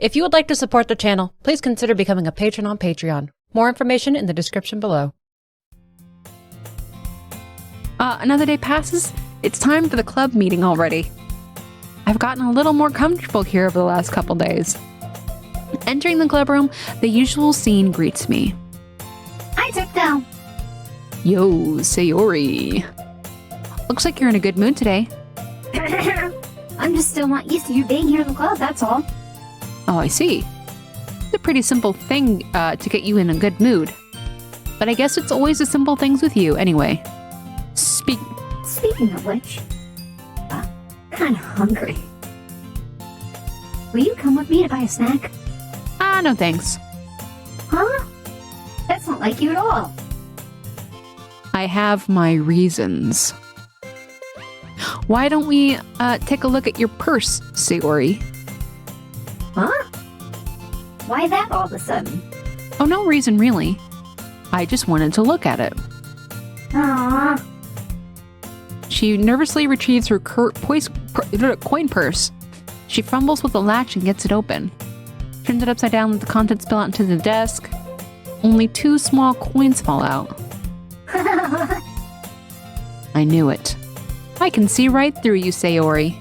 If you would like to support the channel, please consider becoming a patron on Patreon. More information in the description below. Another day passes. It's time for the club meeting already. I've gotten a little more comfortable here over the last couple days. Entering the club room, the usual scene greets me. Hi, Tiptoe. Yo, Sayori. Looks like you're in a good mood today. I'm just still not used to you being here in the club, that's all. Oh, I see. It's a pretty simple thing to get you in a good mood. But I guess it's always the simple things with you, anyway. Speaking of which, I'm kind of hungry. Will you come with me to buy a snack? No thanks. Huh? That's not like you at all. I have my reasons. Why don't we take a look at your purse, Sayori? Huh? Why that all of a sudden? Oh, no reason really. I just wanted to look at it. Aww. She nervously retrieves her coin purse. She fumbles with the latch and gets it open. Turns it upside down, let the contents spill out into the desk. Only 2 small coins fall out. I knew it. I can see right through you, Sayori.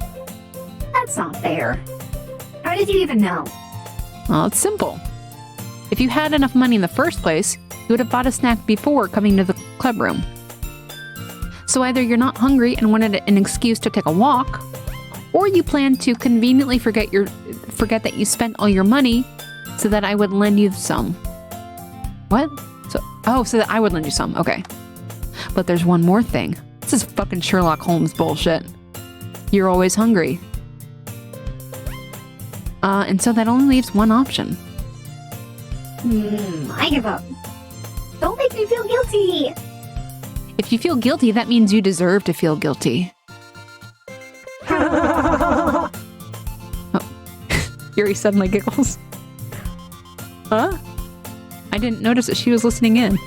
That's not fair. How did you even know? Well, it's simple. If you had enough money in the first place, you would have bought a snack before coming to the club room. So either you're not hungry and wanted an excuse to take a walk, or you plan to conveniently forget that you spent all your money so that I would lend you some. What? So that I would lend you some. Okay. But there's one more thing. This is fucking Sherlock Holmes bullshit. You're always hungry. And so that only leaves one option. I give up. Don't make me feel guilty. If you feel guilty, that means you deserve to feel guilty. Oh. Yuri suddenly giggles. Huh? I didn't notice that she was listening in.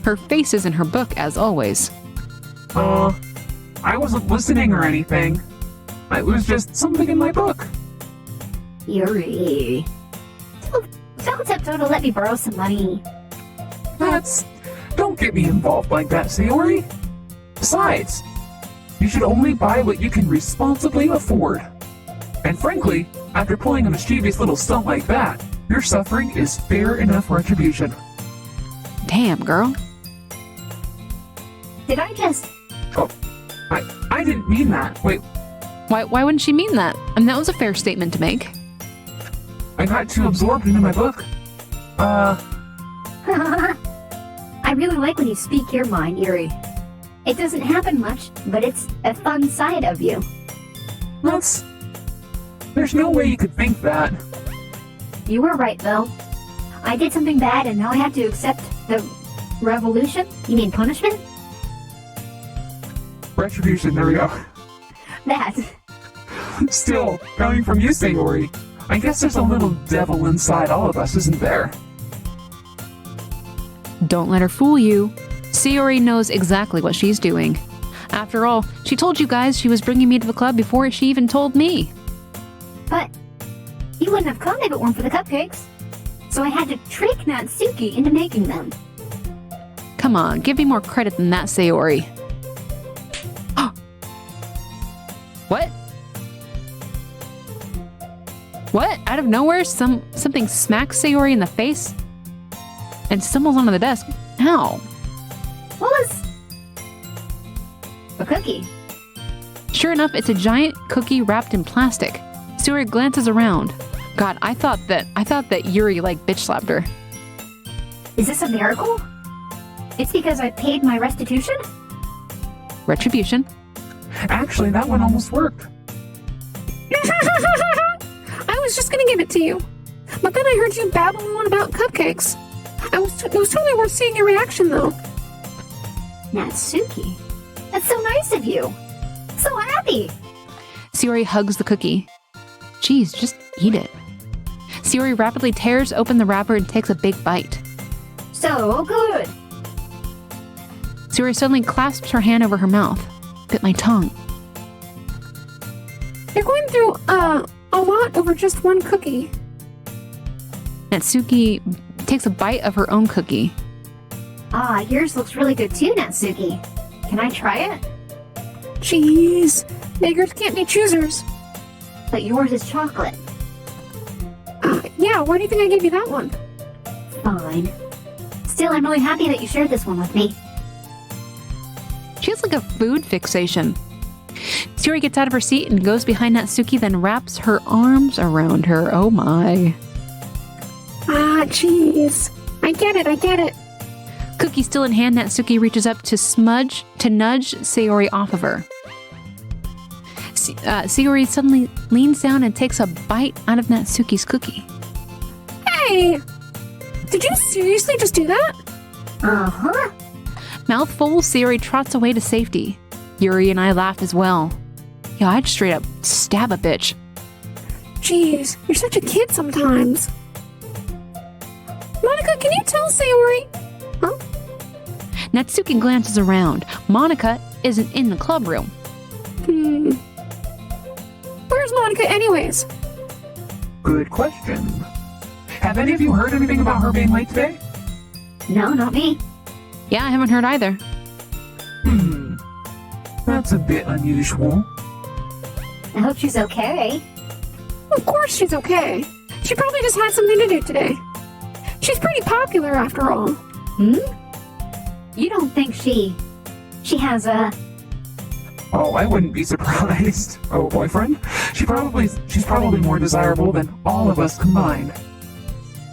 Her face is in her book, as always. I wasn't listening or anything. It was just something in my book. Yuri. Tell Tiptoe to let me borrow some money. Don't get me involved like that, Sayori. Besides, you should only buy what you can responsibly afford. And frankly, after pulling a mischievous little stunt like that, your suffering is fair enough retribution. Damn, girl. Did I just... Oh, I didn't mean that. Wait. Why wouldn't she mean that? And that was a fair statement to make. I got too absorbed into my book. I really like when you speak your mind, Yuri. It doesn't happen much, but it's a fun side of you. There's no way you could think that. You were right, though. I did something bad and now I have to accept the revolution? You mean punishment? Retribution, there we go. That. Still, coming from you, Sayori, I guess there's a little devil inside all of us, isn't there? Don't let her fool you. Sayori knows exactly what she's doing. After all, she told you guys she was bringing me to the club before she even told me. But you wouldn't have come if it weren't for the cupcakes. So I had to trick Natsuki into making them. Come on, give me more credit than that, Sayori. What? What? Out of nowhere, something smacks Sayori in the face and stumbles onto the desk. Ow. What was... a cookie? Sure enough, it's a giant cookie wrapped in plastic. Sayori glances around. God, I thought that Yuri bitch slapped her. Is this a miracle? It's because I paid my restitution? Retribution. Actually, that one almost worked. I was just gonna give it to you. But then I heard you babbling on about cupcakes. It was totally worth seeing your reaction, though. Natsuki? That's so nice of you. So happy. Sayori hugs the cookie. Geez, just eat it. Sayori rapidly tears open the wrapper and takes a big bite. So good. Sayori suddenly clasps her hand over her mouth. Bit my tongue. You're going through, a lot over just one cookie. Natsuki takes a bite of her own cookie. Ah, yours looks really good too, Natsuki. Can I try it? Jeez, beggars can't be choosers. But yours is chocolate. Yeah, why do you think I gave you that one? Fine. Still, I'm really happy that you shared this one with me. She has like a food fixation. Sayori gets out of her seat and goes behind Natsuki, then wraps her arms around her. Oh my. Ah, jeez. I get it. Cookie still in hand, Natsuki reaches up to nudge Sayori off of her. Sayori suddenly leans down and takes a bite out of Natsuki's cookie. Hey! Did you seriously just do that? Uh-huh. Mouth full, Sayori trots away to safety. Yuri and I laugh as well. Yeah, I'd straight up stab a bitch. Jeez, you're such a kid sometimes. Monica, can you tell Sayori? Huh? Natsuki glances around. Monica isn't in the club room. Where's Monica anyways? Good question. Have any of you heard anything about her being late today? No, not me. Yeah, I haven't heard either. That's a bit unusual. I hope she's okay. Of course she's okay. She probably just had something to do today. She's pretty popular after all. You don't think she has a... Oh, I wouldn't be surprised. Oh, boyfriend? She's probably more desirable than all of us combined.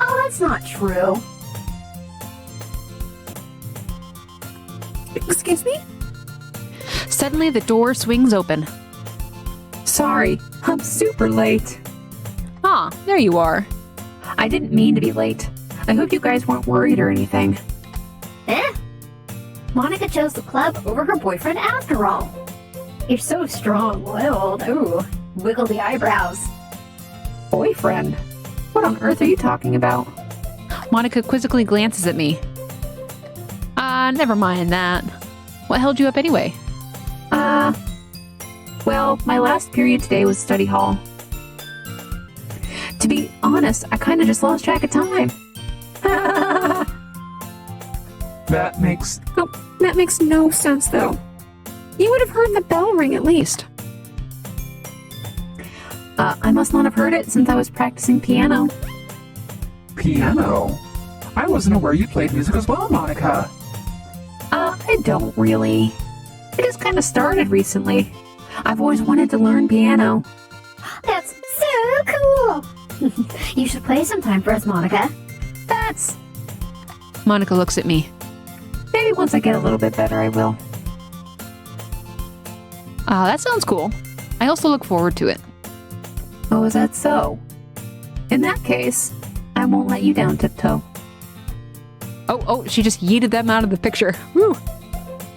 Oh, that's not true. Excuse me? Suddenly, the door swings open. Sorry, I'm super late. Ah, there you are. I didn't mean to be late. I hope you guys weren't worried or anything. Monica chose the club over her boyfriend after all. You're so strong-willed. Ooh, wiggle the eyebrows. Boyfriend? What on earth are you talking about? Monica quizzically glances at me. Never mind that. What held you up anyway? Well, my last period today was study hall. To be honest, I kind of just lost track of time. That makes... Oh, that makes no sense though. You would have heard the bell ring at least. I must not have heard it since I was practicing piano. Piano? I wasn't aware you played music as well, Monica. I don't really. I just kind of started recently. I've always wanted to learn piano. That's so cool. You should play sometime for us, Monica. That's... Monica looks at me. Maybe once I get a little bit better, I will. That sounds cool. I also look forward to it. Oh, is that so? In that case, I won't let you down, Tiptoe. Oh, she just yeeted them out of the picture. Woo!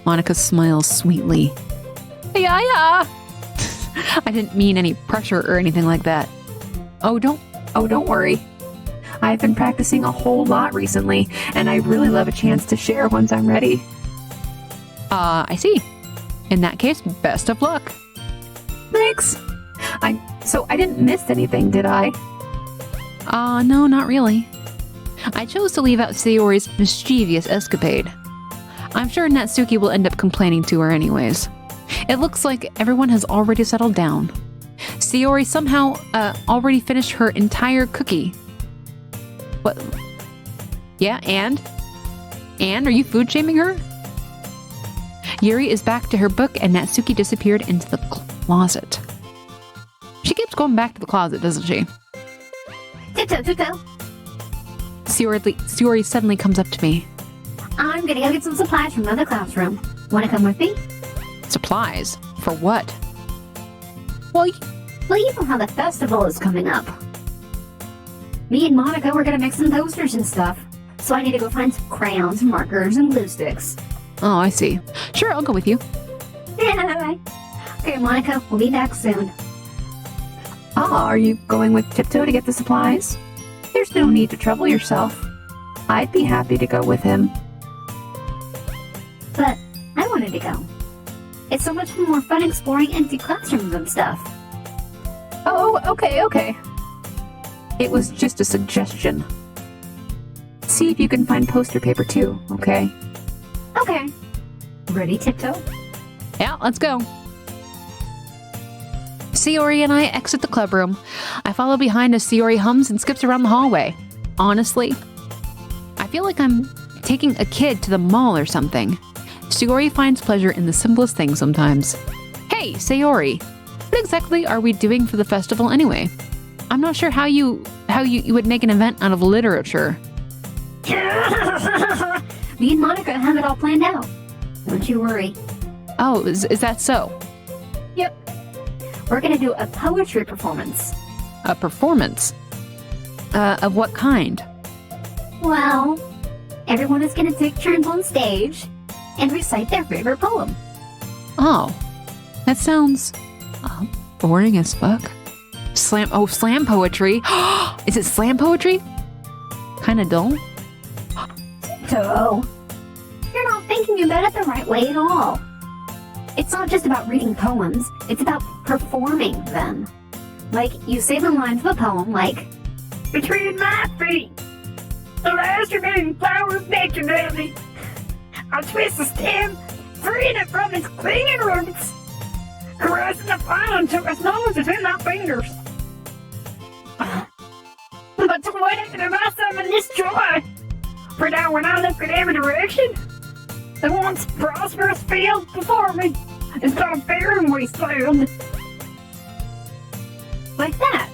Monica smiles sweetly. Yeah. I didn't mean any pressure or anything like that. Don't worry. I've been practicing a whole lot recently, and I really love a chance to share once I'm ready. I see. In that case, best of luck. Thanks. So I didn't miss anything, did I? No, not really. I chose to leave out Sayori's mischievous escapade. I'm sure Natsuki will end up complaining to her anyways. It looks like everyone has already settled down. Sayori somehow already finished her entire cookie. What? Yeah, and? And? Are you food shaming her? Yuri is back to her book and Natsuki disappeared into the closet. She keeps going back to the closet, doesn't she? Tiptoe. Sayori suddenly comes up to me. I'm gonna go get some supplies from another classroom. Wanna come with me? Supplies? For what? Well, you know how the festival is coming up. Me and Monica were gonna make some posters and stuff. So I need to go find some crayons, markers, and glue sticks. oh, I see. Sure, I'll go with you. Okay, Monica, we'll be back soon. Are you going with Tiptoe to get the supplies? There's no need to trouble yourself. I'd be happy to go with him. But I wanted to go. It's so much more fun exploring empty classrooms and stuff. Oh, okay. It was just a suggestion. see if you can find poster paper too, okay? Okay. Ready, Tiptoe? Yeah, let's go. Sayori and I exit the club room. I follow behind as Sayori hums and skips around the hallway. Honestly, I feel like I'm taking a kid to the mall or something. Sayori finds pleasure in the simplest things sometimes. Hey, Sayori, what exactly are we doing for the festival anyway? I'm not sure how you would make an event out of literature. Me and Monica have it all planned out. Don't you worry. Oh, is that so? Yep. We're gonna do a poetry performance. A performance? Of what kind? Well, everyone is gonna take turns on stage and recite their favorite poem. Oh, that sounds boring as fuck. Slam poetry. Is it slam poetry? Kinda dull. So, you're not thinking about it the right way at all. It's not just about reading poems, it's about performing them. Like, you say the lines of a poem like, "Between my feet, the last remaining flower of nature at me. I twist the stem, freeing it from its clinging roots, caressing the flower until it snows between my fingers. But to whatever am I summon this joy? For now when I look in every direction, the once prosperous field before me is gone barren wasteland." Like that.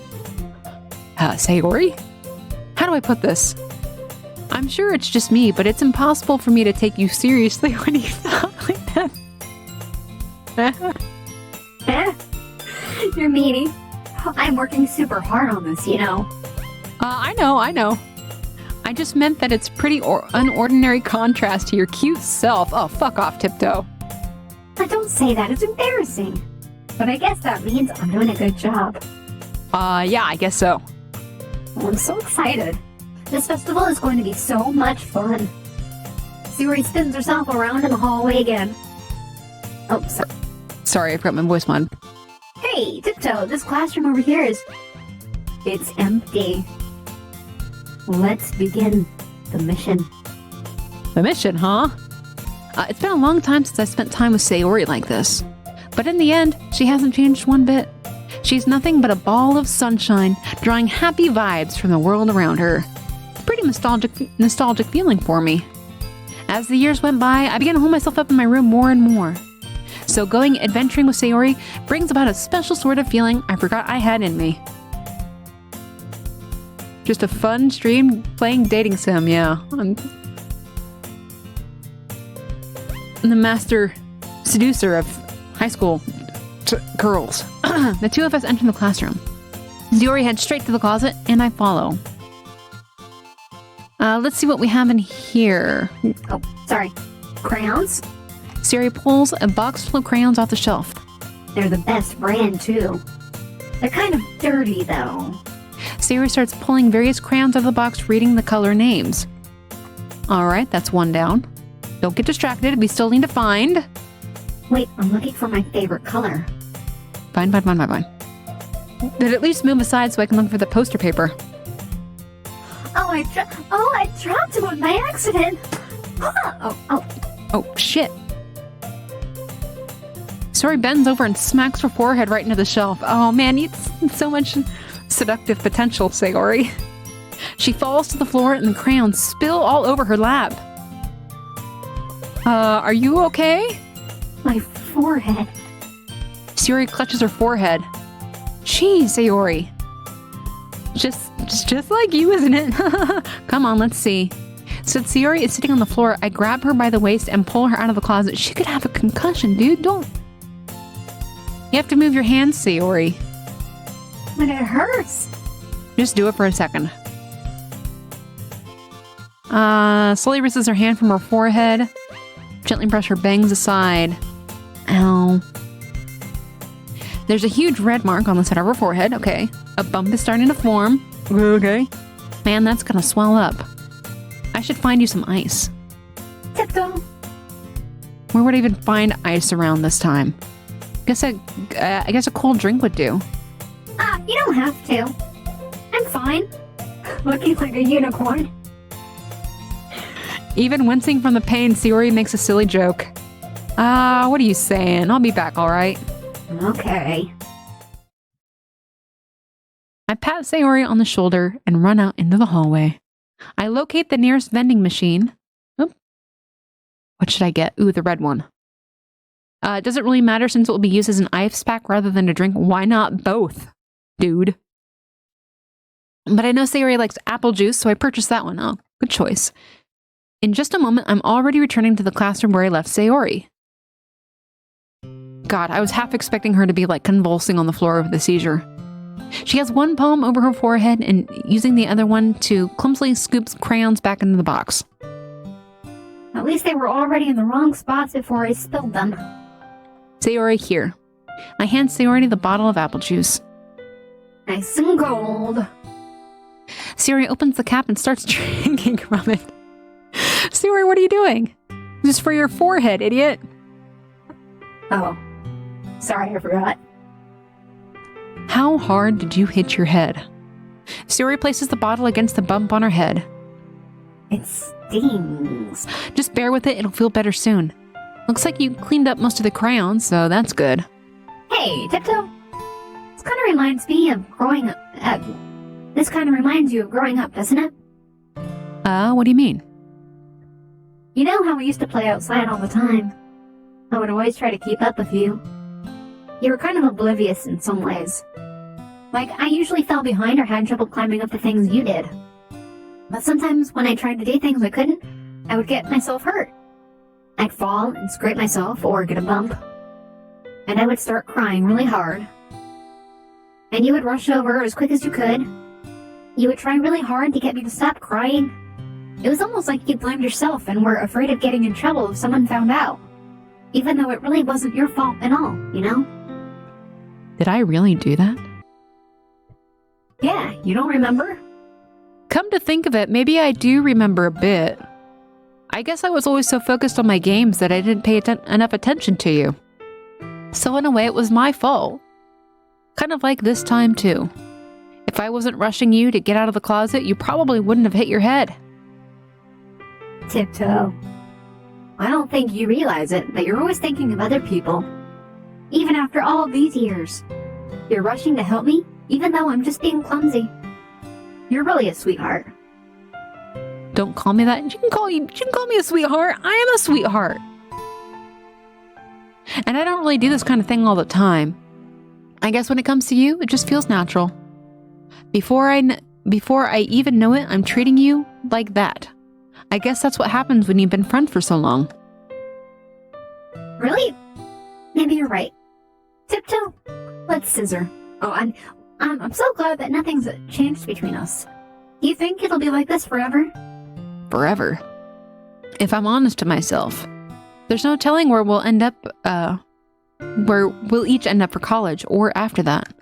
Sayori? How do I put this? I'm sure it's just me, but it's impossible for me to take you seriously when you talk like that. You're meanie. I'm working super hard on this, you know. I know. I just meant that it's pretty unordinary contrast to your cute self. Oh, fuck off, Tiptoe. Don't say that, it's embarrassing. But I guess that means I'm doing a good job. Yeah, I guess so. Oh, I'm so excited. This festival is going to be so much fun. Sayori spins herself around in the hallway again. Oh, sorry. Sorry, I forgot my voice mod. Hey, Tiptoe, this classroom over here it's empty. Let's begin the mission. The mission, huh? It's been a long time since I spent time with Sayori like this. But in the end, she hasn't changed one bit. She's nothing but a ball of sunshine, drawing happy vibes from the world around her. Pretty nostalgic feeling for me. As the years went by, I began to hold myself up in my room more and more. So going adventuring with Sayori brings about a special sort of feeling I forgot I had in me. Just a fun stream playing dating sim, yeah. I'm the master seducer of high school girls. The two of us enter the classroom. Sayori heads straight to the closet, and I follow. Let's see what we have in here. Oh, sorry. Crayons? Sayori pulls a box full of crayons off the shelf. They're the best brand, too. They're kind of dirty, though. Sayori starts pulling various crayons out of the box, reading the color names. Alright, that's one down. Don't get distracted, we still need to find. Wait, I'm looking for my favorite color. Fine. Did at least move aside so I can look for the poster paper. I dropped one by accident. Oh, shit. Sayori bends over and smacks her forehead right into the shelf. Oh man, it's so much seductive potential, Sayori. She falls to the floor and the crayons spill all over her lap. Are you okay? My forehead. Sayori clutches her forehead. Jeez, Sayori. Just like you, isn't it? Come on, let's see. Since Sayori is sitting on the floor, I grab her by the waist and pull her out of the closet. She could have a concussion, dude. Don't. You have to move your hands, Sayori. But it hurts. Just do it for a second. Slowly raises her hand from her forehead. Gently brush her bangs aside. Ow. There's a huge red mark on the side of her forehead. Okay. A bump is starting to form. Okay. Man, that's gonna swell up. I should find you some ice. Tiptoe. Where would I even find ice around this time? I guess a cold drink would do. You don't have to. I'm fine. Looking like a unicorn. Even wincing from the pain, Sayori makes a silly joke. What are you saying? I'll be back, alright? Okay. I pat Sayori on the shoulder and run out into the hallway. I locate the nearest vending machine. Oop. What should I get? Ooh, the red one. It doesn't really matter since it will be used as an ice pack rather than a drink. Why not both, dude? But I know Sayori likes apple juice, so I purchased that one. Oh, good choice. In just a moment, I'm already returning to the classroom where I left Sayori. God, I was half expecting her to be like convulsing on the floor of the seizure. She has one palm over her forehead and using the other one to clumsily scoop crayons back into the box. At least they were already in the wrong spots before I spilled them. Sayori, here. I hand Sayori the bottle of apple juice. Nice and gold. Sayori opens the cap and starts drinking from it. Sayori, what are you doing? This is for your forehead, idiot. Oh. Sorry, I forgot. How hard did you hit your head? Sayori places the bottle against the bump on her head. It stings. Just bear with it, it'll feel better soon. Looks like you cleaned up most of the crayons, so that's good. Hey, Tiptoe. This kind of reminds me of growing up. This kind of reminds you of growing up, doesn't it? What do you mean? You know how we used to play outside all the time? I would always try to keep up with you. You were kind of oblivious in some ways. Like, I usually fell behind or had trouble climbing up the things you did. But sometimes when I tried to do things I couldn't, I would get myself hurt. I'd fall and scrape myself or get a bump. And I would start crying really hard. And you would rush over as quick as you could. You would try really hard to get me to stop crying. It was almost like you blamed yourself and were afraid of getting in trouble if someone found out. Even though it really wasn't your fault at all, you know? Did I really do that? Yeah, you don't remember? Come to think of it, maybe I do remember a bit. I guess I was always so focused on my games that I didn't pay enough attention to you. So in a way, it was my fault. Kind of like this time, too. If I wasn't rushing you to get out of the closet, you probably wouldn't have hit your head. Tiptoe. I don't think you realize it, but you're always thinking of other people. Even after all these years. You're rushing to help me, even though I'm just being clumsy. You're really a sweetheart. Don't call me that. You can call me a sweetheart. I am a sweetheart. And I don't really do this kind of thing all the time. I guess when it comes to you, it just feels natural. Before I even know it, I'm treating you like that. I guess that's what happens when you've been friends for so long. Really? Maybe you're right. Tiptoe, let's scissor. Oh, I'm so glad that nothing's changed between us. Do you think it'll be like this forever? Forever. If I'm honest to myself, there's no telling where we'll end up, where we'll each end up for college or after that.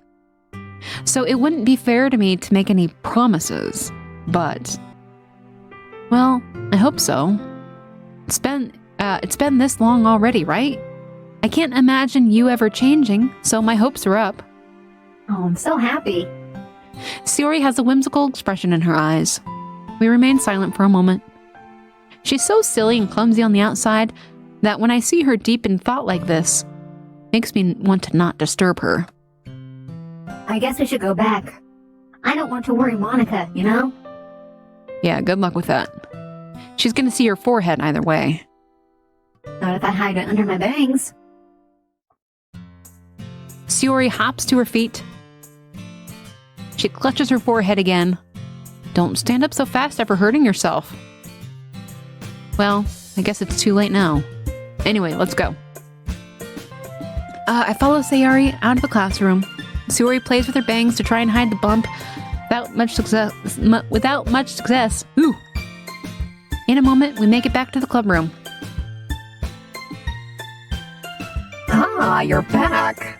So it wouldn't be fair to me to make any promises, but, well, I hope so. It's been this long already, right? I can't imagine you ever changing, so my hopes are up. Oh, I'm so happy. Sayori has a whimsical expression in her eyes. We remain silent for a moment. She's so silly and clumsy on the outside that when I see her deep in thought like this, makes me want to not disturb her. I guess we should go back. I don't want to worry Monica, you know? Yeah, good luck with that. She's gonna see your forehead either way. Not if I hide it under my bangs. Sayori hops to her feet. She clutches her forehead again. Don't stand up so fast after hurting yourself. Well, I guess it's too late now. Anyway, let's go. I follow Sayori out of the classroom. Sayori plays with her bangs to try and hide the bump without much success. Ooh. In a moment, we make it back to the club room. Ah, you're back.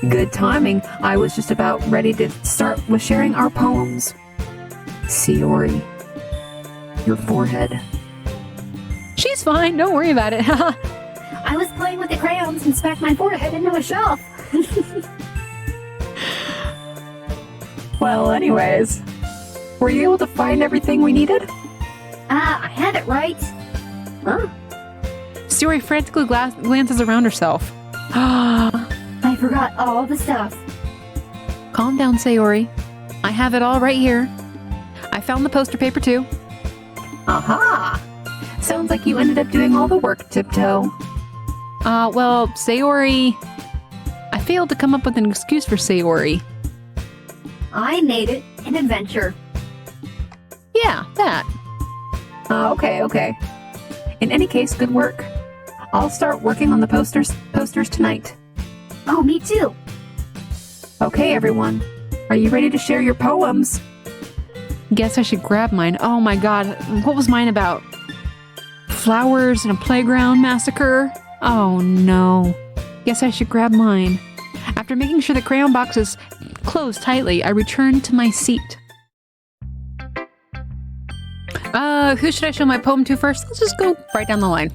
Good timing. I was just about ready to start with sharing our poems. Sayori, your forehead. She's fine, don't worry about it. I was playing with the crayons and smacked my forehead into a shelf. Well, anyways, were you able to find everything we needed? I have it right. Huh? Sayori frantically glances around herself. I forgot all the stuff. Calm down, Sayori. I have it all right here. I found the poster paper too. Aha! Sounds like you ended up doing all the work, Tiptoe. Well, Sayori... I failed to come up with an excuse for Sayori. I made it an adventure. Yeah, that. Okay. In any case, good work. I'll start working on the posters tonight. Oh, me too. Okay, everyone. Are you ready to share your poems? Guess I should grab mine. Oh my god, what was mine about? Flowers and a playground massacre? Oh no. Guess I should grab mine. After making sure the crayon box is closed tightly, I returned to my seat. Who should I show my poem to first? Let's just go right down the line.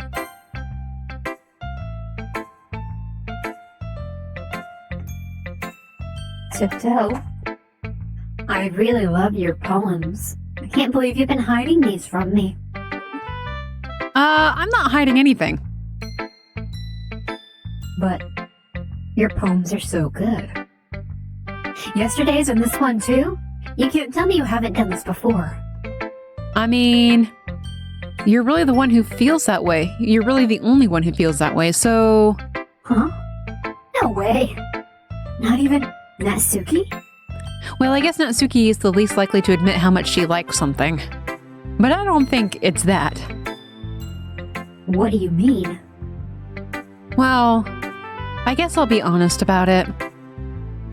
Tiptoe, I really love your poems. I can't believe you've been hiding these from me. I'm not hiding anything. But your poems are so good. Yesterday's and this one too? You can't tell me you haven't done this before. I mean, you're really the one who feels that way. You're really the only one who feels that way, so... Huh? No way. Not even Natsuki? Well, I guess Natsuki is the least likely to admit how much she likes something. But I don't think it's that. What do you mean? Well, I guess I'll be honest about it.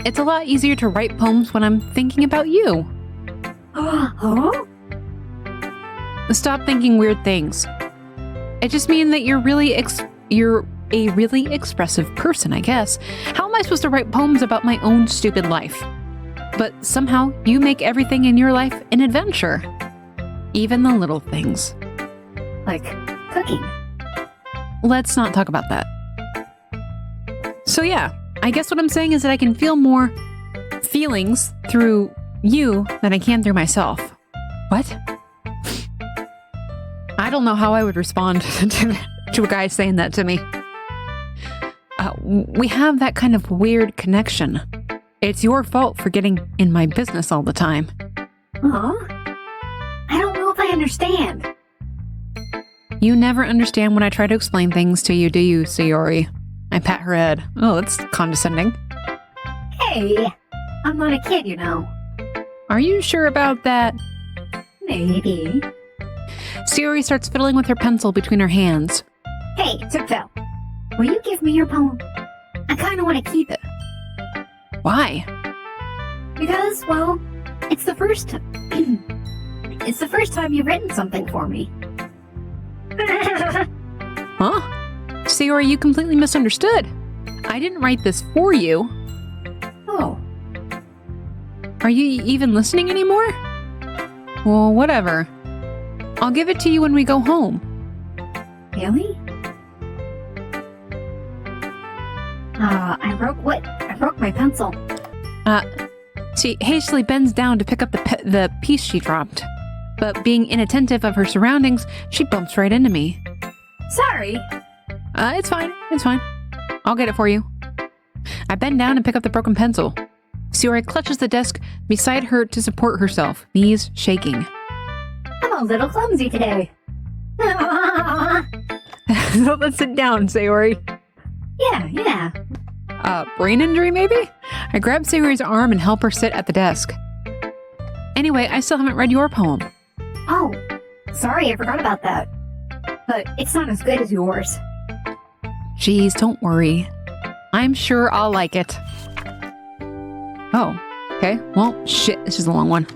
It's a lot easier to write poems when I'm thinking about you. Huh? Stop thinking weird things. It just means that you're a really expressive person, I guess. How am I supposed to write poems about my own stupid life? But somehow you make everything in your life an adventure. Even the little things. Like cooking. Let's not talk about that. So yeah, I guess what I'm saying is that I can feel more feelings through you than I can through myself. What? I don't know how I would respond to a guy saying that to me. We have that kind of weird connection. It's your fault for getting in my business all the time. Huh? I don't know if I understand. You never understand when I try to explain things to you, do you, Sayori? I pat her head. Oh, that's condescending. Hey, I'm not a kid, you know. Are you sure about that? Maybe. Sayori starts fiddling with her pencil between her hands. Hey, Tiptoe, will you give me your poem? I kind of want to keep it. Why? Because, well, it's the first time you've written something for me. Huh? Sayori, you completely misunderstood. I didn't write this for you. Oh. Are you even listening anymore? Well, whatever. I'll give it to you when we go home. Really? I broke my pencil. She hastily bends down to pick up the piece she dropped. But being inattentive of her surroundings, she bumps right into me. Sorry. It's fine. I'll get it for you. I bend down and pick up the broken pencil. Sayori clutches the desk beside her to support herself, knees shaking. I'm a little clumsy today. So let's sit down, Sayori. Yeah. Brain injury, maybe? I grab Sayori's arm and help her sit at the desk. Anyway, I still haven't read your poem. Oh, sorry, I forgot about that. But it's not as good as yours. Jeez, don't worry. I'm sure I'll like it. Oh, okay. Well, shit, this is a long one.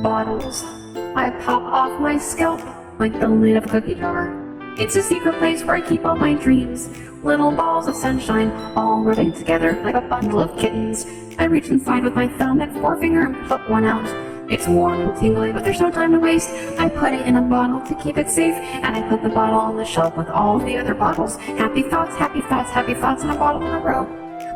Bottles. I pop off my scalp like the lid of a cookie jar. It's a secret place where I keep all my dreams. Little balls of sunshine, all rubbing together like a bundle of kittens. I reach inside with my thumb and forefinger and pluck one out. It's warm and tingly, but there's no time to waste. I put it in a bottle to keep it safe, and I put the bottle on the shelf with all the other bottles. Happy thoughts in a bottle in a row.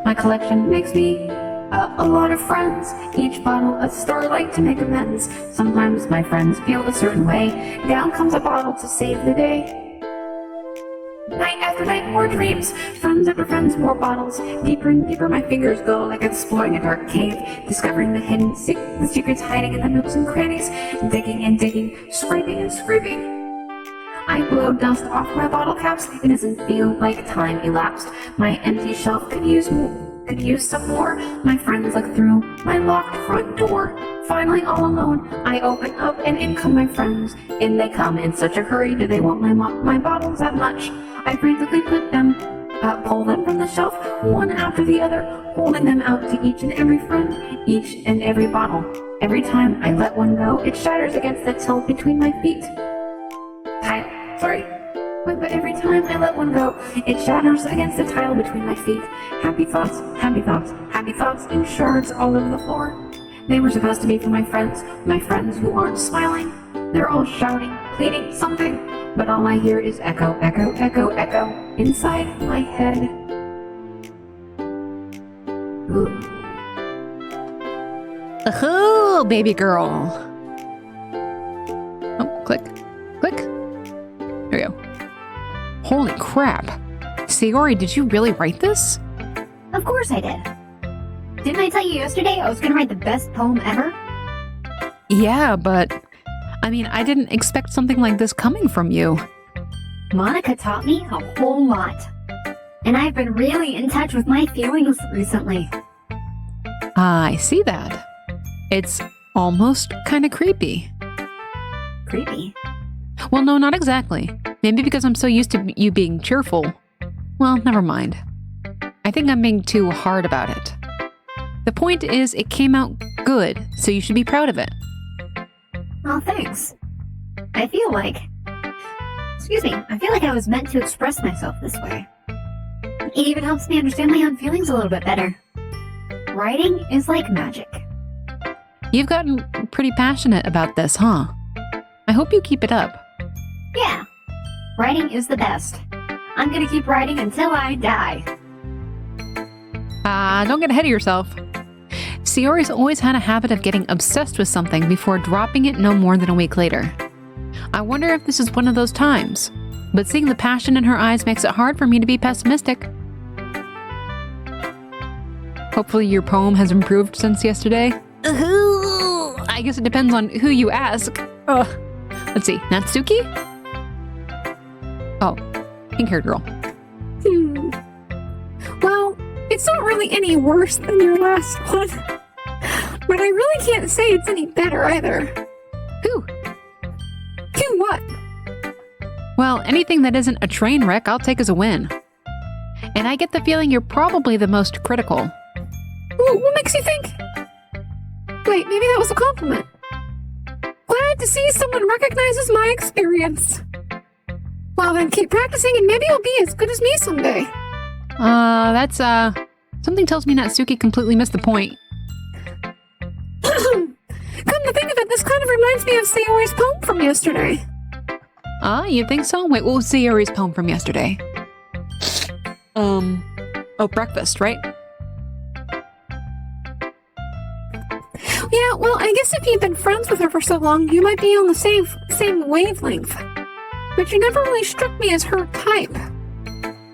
My collection makes me A lot of friends, each bottle a starlight to make amends. Sometimes my friends feel a certain way. Down comes a bottle to save the day. Night after night, more dreams. Friends after friends, more bottles. Deeper and deeper my fingers go, like exploring a dark cave. Discovering the hidden the secrets hiding in the nooks and crannies. Digging and digging, scraping and scraping. I blow dust off my bottle caps. It doesn't feel like time elapsed. My empty shelf could use some more. My friends look through my locked front door. Finally, all alone, I open up and in come my friends. In they come in such a hurry. Do they want my bottles that much? I frantically pull them from the shelf, one after the other, holding them out to each and every friend, each and every bottle. Every time I let one go, it shatters against the tilt between my feet. But every time I let one go, it shatters against the tile between my feet. Happy thoughts, happy thoughts, happy thoughts in shards all over the floor. They were supposed to be for my friends who aren't smiling. They're all shouting, pleading something, but all I hear is echo, echo, echo, echo inside my head. Ooh. Oh, baby girl. Oh, click, click. There we go. Holy crap. Sayori, did you really write this? Of course I did. Didn't I tell you yesterday I was gonna write the best poem ever? Yeah, but I didn't expect something like this coming from you. Monica taught me a whole lot. And I've been really in touch with my feelings recently. I see that. It's almost kind of creepy. Creepy? Well, no, not exactly. Maybe because I'm so used to you being cheerful. Well, never mind. I think I'm being too hard about it. The point is, it came out good, so you should be proud of it. Oh, thanks. I feel like I was meant to express myself this way. It even helps me understand my own feelings a little bit better. Writing is like magic. You've gotten pretty passionate about this, huh? I hope you keep it up. Yeah. Writing is the best. I'm gonna keep writing until I die. Don't get ahead of yourself. Sayori's always had a habit of getting obsessed with something before dropping it no more than a week later. I wonder if this is one of those times, but seeing the passion in her eyes makes it hard for me to be pessimistic. Hopefully your poem has improved since yesterday. I guess it depends on who you ask. Let's see, Natsuki? Oh, pink-haired girl. Well, it's not really any worse than your last one. But I really can't say it's any better either. Who? Who what? Well, anything that isn't a train wreck, I'll take as a win. And I get the feeling you're probably the most critical. What makes you think? Wait, maybe that was a compliment. Glad to see someone recognizes my experience. Well then, keep practicing and maybe you'll be as good as me someday. Something tells me Natsuki completely missed the point. Come to think of it, this kind of reminds me of Sayori's poem from yesterday. You think so? Wait, what was Sayori's poem from yesterday? Breakfast, right? Yeah, well, I guess if you've been friends with her for so long, you might be on the same wavelength. But you never really struck me as her type.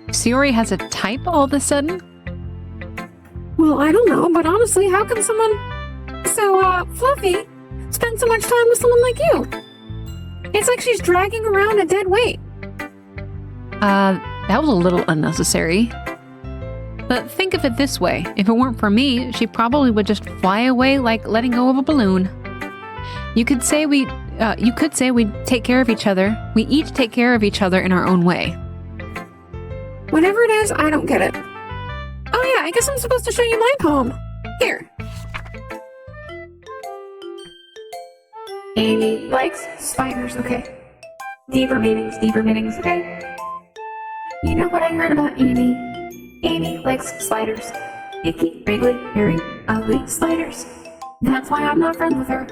Sayori has a type all of a sudden? Well, I don't know, but honestly, how can someone so, fluffy spend so much time with someone like you? It's like she's dragging around a dead weight. That was a little unnecessary. But think of it this way. If it weren't for me, she probably would just fly away like letting go of a balloon. You could say we take care of each other. We each take care of each other in our own way. Whatever it is, I don't get it. Oh yeah, I guess I'm supposed to show you my poem. Here. Amy likes spiders, okay. Deeper meanings, okay. You know what I heard about Amy? Amy likes spiders. Icky, wriggly, hairy, ugly spiders. That's why I'm not friends with her.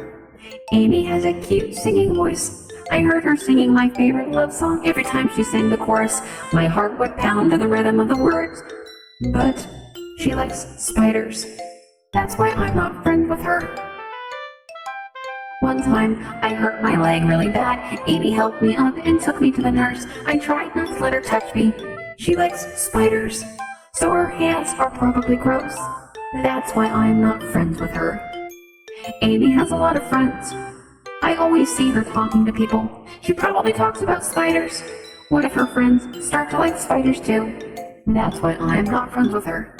Amy has a cute singing voice. I heard her singing my favorite love song. Every time she sang the chorus, my heart would pound to the rhythm of the words. But she likes spiders. That's why I'm not friends with her. One time, I hurt my leg really bad. Amy helped me up and took me to the nurse. I tried not to let her touch me. She likes spiders, so her hands are probably gross. That's why I'm not friends with her. Amy has a lot of friends. I always see her talking to people. She probably talks about spiders. What if her friends start to like spiders too? That's why I'm not friends with her.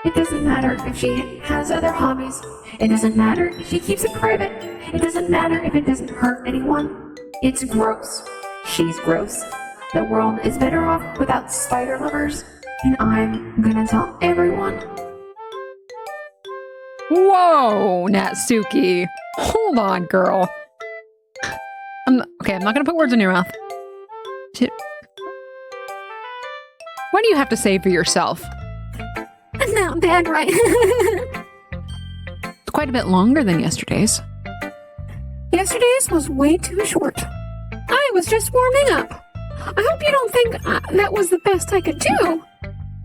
It doesn't matter if she has other hobbies. It doesn't matter if she keeps it private. It doesn't matter if it doesn't hurt anyone. It's gross. She's gross. The world is better off without spider lovers, and I'm gonna tell everyone. Whoa, Natsuki. Hold on, girl. I'm not gonna put words in your mouth. What do you have to say for yourself? Not bad, right? It's quite a bit longer than yesterday's. Yesterday's was way too short. I was just warming up. I hope you don't think that was the best I could do.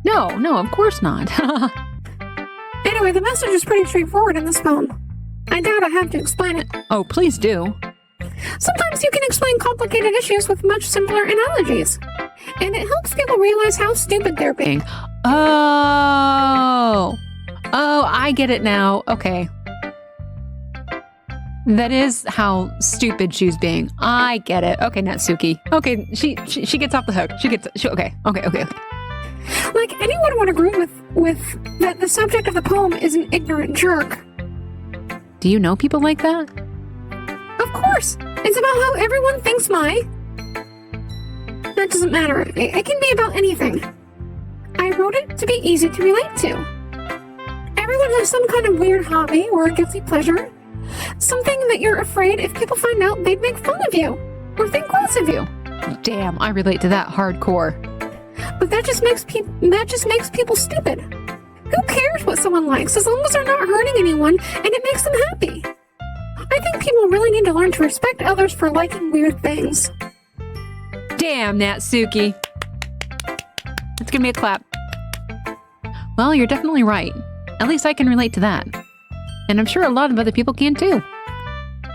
No, of course not. Anyway, the message is pretty straightforward in this poem. I doubt I have to explain it. Oh, please do. Sometimes you can explain complicated issues with much simpler analogies. And it helps people realize how stupid they're being. Oh, I get it now. Okay. That is how stupid she's being. I get it. Okay, Natsuki. Okay, she gets off the hook. Okay. Like, anyone would agree with that the subject of the poem is an ignorant jerk. Do you know people like that? Of course. It's about how everyone thinks That doesn't matter. It can be about anything. I wrote it to be easy to relate to. Everyone has some kind of weird hobby or a guilty pleasure. Something that you're afraid if people find out they'd make fun of you or think less of you. Damn, I relate to that hardcore. But that just makes people stupid. Who cares what someone likes as long as they're not hurting anyone and it makes them happy? I think people really need to learn to respect others for liking weird things. Damn, Natsuki. Let's give me a clap. Well, you're definitely right. At least I can relate to that. And I'm sure a lot of other people can too.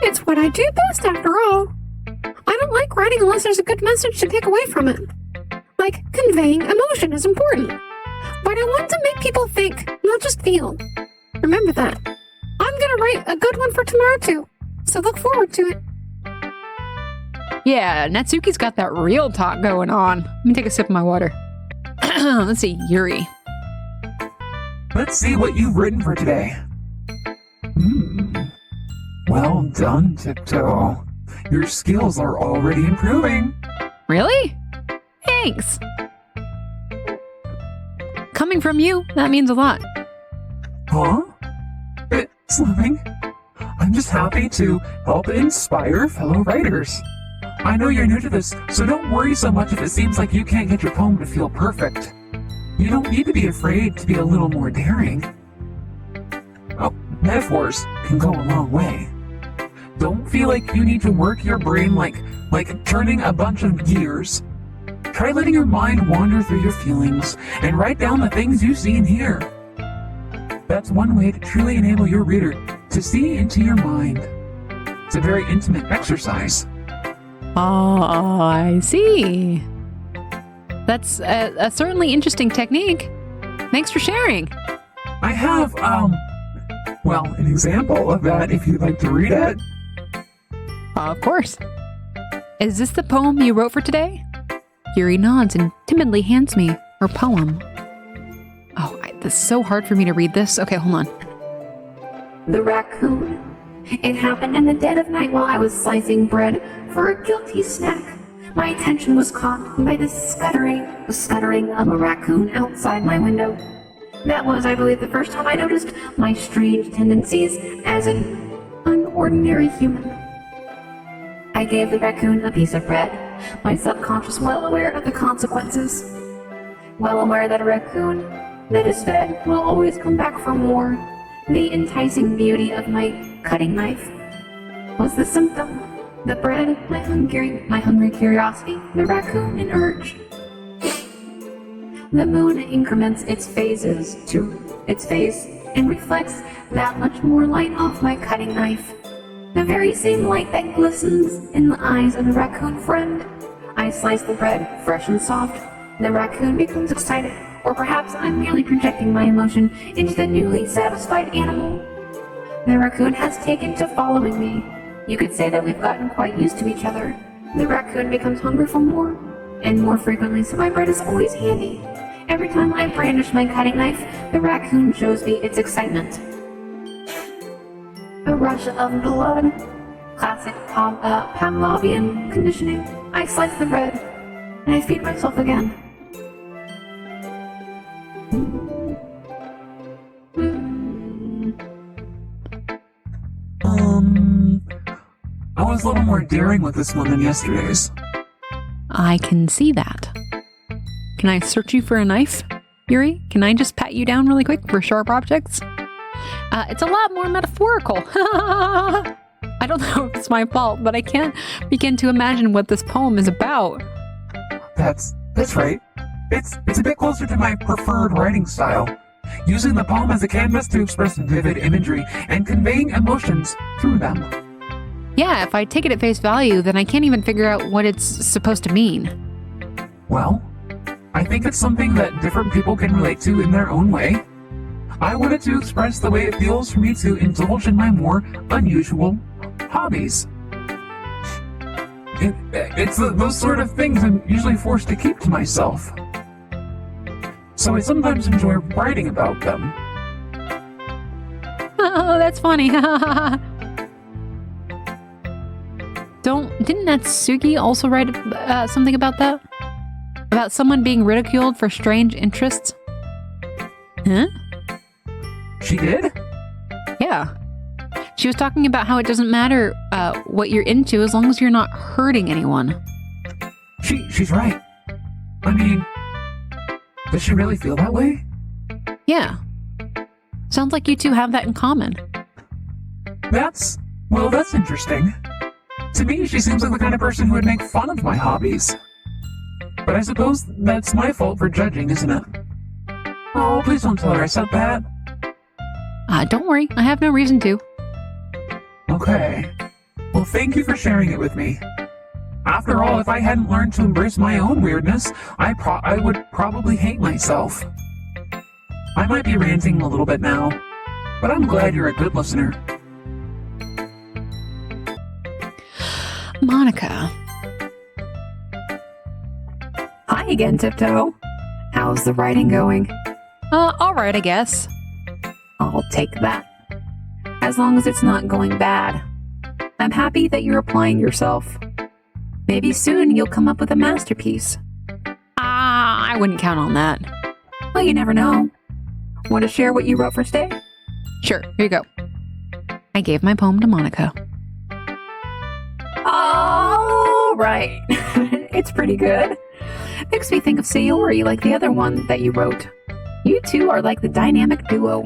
It's what I do best, after all. I don't like writing unless there's a good message to take away from it. Like, conveying emotion is important. But I want to make people think, not just feel. Remember that. I'm gonna write a good one for tomorrow too, so look forward to it. Yeah, Natsuki's got that real talk going on. Let me take a sip of my water. Let's see, Yuri. Let's see what you've written for today. Well done, Tiptoe. Your skills are already improving. Really? Thanks. Coming from you, that means a lot. Huh? It's nothing. I'm just happy to help inspire fellow writers. I know you're new to this, so don't worry so much if it seems like you can't get your poem to feel perfect. You don't need to be afraid to be a little more daring. Oh, metaphors can go a long way. Don't feel like you need to work your brain like turning a bunch of gears. Try letting your mind wander through your feelings and write down the things you see and hear. That's one way to truly enable your reader to see into your mind. It's a very intimate exercise. Oh, I see. That's a certainly interesting technique. Thanks for sharing. I have, an example of that if you'd like to read it. Of course. Is this the poem you wrote for today? Yuri nods and timidly hands me her poem. Oh, this is so hard for me to read this. Okay, hold on. The raccoon. It happened in the dead of night while I was slicing bread for a guilty snack. My attention was caught by the scuttering of a raccoon outside my window. That was, I believe, the first time I noticed my strange tendencies as an unordinary human. I gave the raccoon a piece of bread, my subconscious well aware of the consequences. Well aware that a raccoon that is fed will always come back for more. The enticing beauty of my cutting knife was the symptom. The bread, my hungry curiosity, the raccoon an urge. The moon increments its phases to its phase and reflects that much more light off my cutting knife. The very same light that glistens in the eyes of the raccoon friend. I slice the bread, fresh and soft. The raccoon becomes excited, or perhaps I'm merely projecting my emotion into the newly satisfied animal. The raccoon has taken to following me. You could say that we've gotten quite used to each other. The raccoon becomes hungry for more, and more frequently, so my bread is always handy. Every time I brandish my cutting knife, the raccoon shows me its excitement. A rush of blood. Classic Pavlovian conditioning. I slice the bread, and I feed myself again. I was a little more daring with this one than yesterday's. I can see that. Can I search you for a knife, Yuri? Can I just pat you down really quick for sharp objects? It's a lot more metaphorical. I don't know if it's my fault, but I can't begin to imagine what this poem is about. That's right. It's a bit closer to my preferred writing style, using the poem as a canvas to express vivid imagery and conveying emotions through them. Yeah, if I take it at face value, then I can't even figure out what it's supposed to mean. Well, I think it's something that different people can relate to in their own way. I wanted to express the way it feels for me to indulge in my more unusual hobbies. It's those sort of things I'm usually forced to keep to myself. So I sometimes enjoy writing about them. Oh, that's funny. Didn't Natsuki also write something about that? About someone being ridiculed for strange interests? Huh? She did? Yeah. She was talking about how it doesn't matter what you're into as long as you're not hurting anyone. She's right. I mean, does she really feel that way? Yeah. Sounds like you two have that in common. That's interesting. To me, she seems like the kind of person who would make fun of my hobbies. But I suppose that's my fault for judging, isn't it? Oh, please don't tell her I said that. Don't worry, I have no reason to. Okay. Well, thank you for sharing it with me. After all, if I hadn't learned to embrace my own weirdness, I would probably hate myself. I might be ranting a little bit now, but I'm glad you're a good listener. Monica. Hi again, Tiptoe. How's the writing going? Alright, I guess. I'll take that. As long as it's not going bad. I'm happy that you're applying yourself. Maybe soon you'll come up with a masterpiece. I wouldn't count on that. Well, you never know. Want to share what you wrote for today? Sure, here you go. I gave my poem to Monica. All right. It's pretty good. Makes me think of Sayori like the other one that you wrote. You two are like the dynamic duo.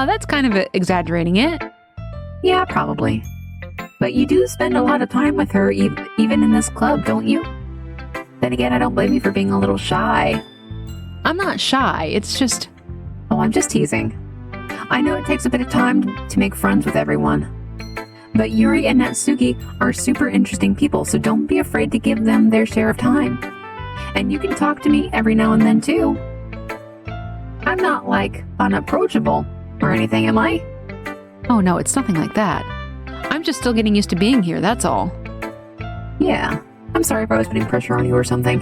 That's kind of exaggerating it. Yeah, probably. But you do spend a lot of time with her, even in this club, don't you? Then again, I don't blame you for being a little shy. I'm not shy, it's just... Oh, I'm just teasing. I know it takes a bit of time to make friends with everyone. But Yuri and Natsuki are super interesting people, so don't be afraid to give them their share of time. And you can talk to me every now and then, too. I'm not, like, unapproachable or anything, am I? Oh no, it's nothing like that. I'm just still getting used to being here, that's all. Yeah, I'm sorry if I was putting pressure on you or something.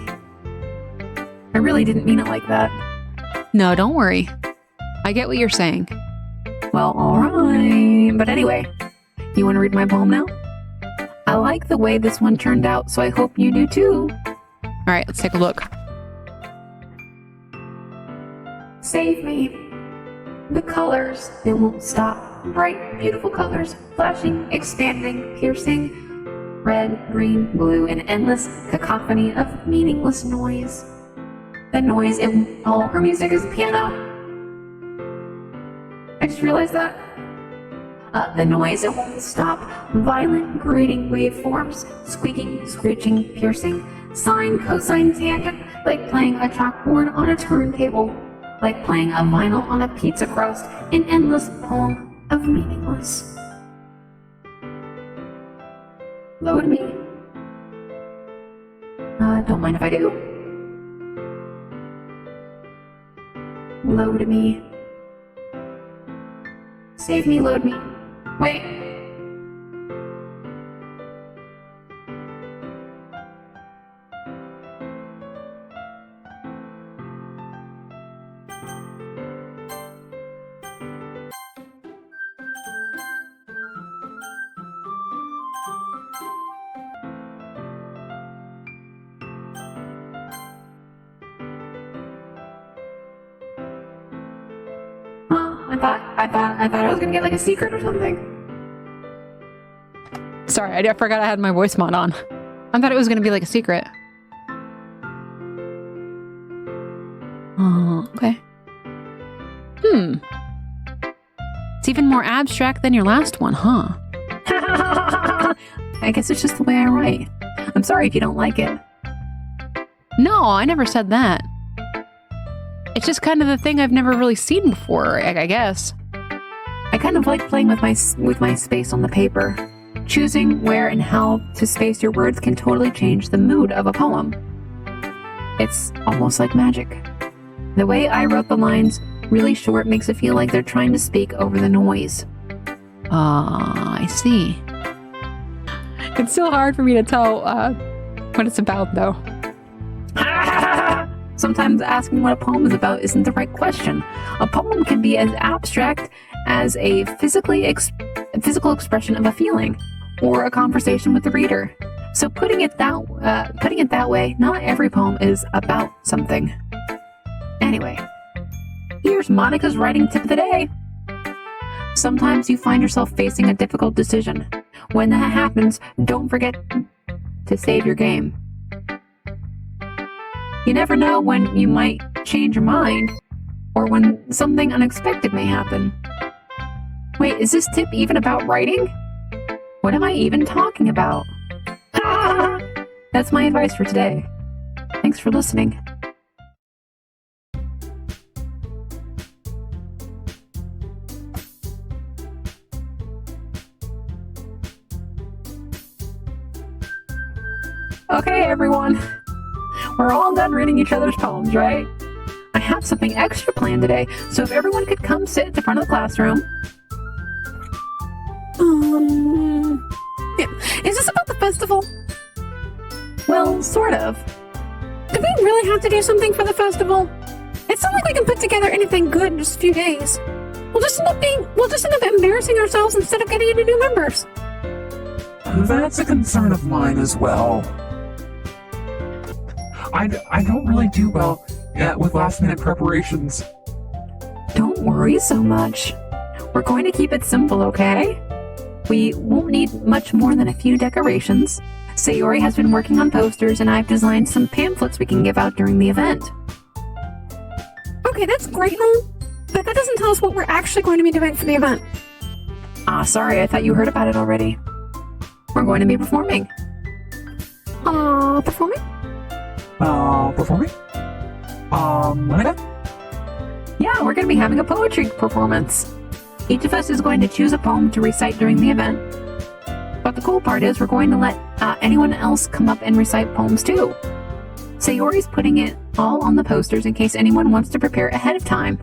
I really didn't mean it like that. No, don't worry. I get what you're saying. Well, alright. But anyway, you want to read my poem now? I like the way this one turned out, so I hope you do too. Alright, let's take a look. Save me. The colors, they won't stop. Bright, beautiful colors, flashing, expanding, piercing. Red, green, blue, an endless cacophony of meaningless noise. The noise in all her music is piano. I just realized that. The noise, it won't stop. Violent, grating waveforms, squeaking, screeching, piercing. Sine, cosine, tangent, like playing a chalkboard on a turntable. like playing a vinyl on a pizza crust, an endless poem of meaningless. Load me. Don't mind if I do. Load me. Save me, load me. Wait. I thought I was gonna get like a secret or something. Sorry, I forgot I had my voice mod on. I thought it was gonna be like a secret. Oh, okay. It's even more abstract than your last one, huh? I guess it's just the way I write. I'm sorry if you don't like it. No, I never said that. It's just kind of the thing I've never really seen before, I guess. I kind of like playing with my space on the paper. Choosing where and how to space your words can totally change the mood of a poem. It's almost like magic. The way I wrote the lines really short makes it feel like they're trying to speak over the noise. I see. It's still hard for me to tell what it's about, though. Sometimes asking what a poem is about isn't the right question. A poem can be as abstract as a physical expression of a feeling, or a conversation with the reader. So putting it that way, not every poem is about something. Anyway, here's Monica's writing tip of the day. Sometimes you find yourself facing a difficult decision. When that happens, don't forget to save your game. You never know when you might change your mind, or when something unexpected may happen. Wait, is this tip even about writing? What am I even talking about? That's my advice for today. Thanks for listening. Okay, everyone. We're all done reading each other's poems, right? I have something extra planned today, so if everyone could come sit at the front of the classroom. Yeah. Is this about the festival? Well, sort of. Do we really have to do something for the festival? It's not like we can put together anything good in just a few days. We'll just end up embarrassing ourselves instead of getting any new members. That's a concern of mine as well. I don't really do well with last-minute preparations. Don't worry so much. We're going to keep it simple, okay? We won't need much more than a few decorations. Sayori has been working on posters, and I've designed some pamphlets we can give out during the event. Okay, that's great, Mom. But that doesn't tell us what we're actually going to be doing for the event. Sorry, I thought you heard about it already. We're going to be performing. Performing? Performing? Monica? Yeah, we're going to be having a poetry performance. Each of us is going to choose a poem to recite during the event. But the cool part is we're going to let anyone else come up and recite poems too. Sayori's putting it all on the posters in case anyone wants to prepare ahead of time.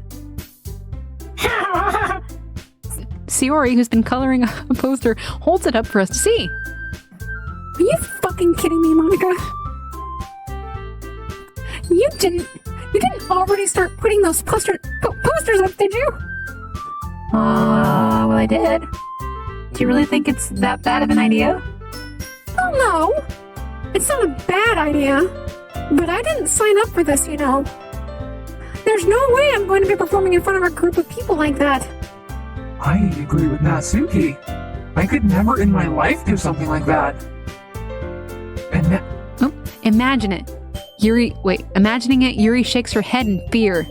Sayori, who's been coloring a poster, holds it up for us to see. Are you fucking kidding me, Monica? You didn't already start putting those posters up, did you? Well, I did. Do you really think it's that bad of an idea? Oh, no. It's not a bad idea. But I didn't sign up for this, you know. There's no way I'm going to be performing in front of a group of people like that. I agree with Natsuki. I could never in my life do something like that. And imagine it. Imagining it, Yuri shakes her head in fear.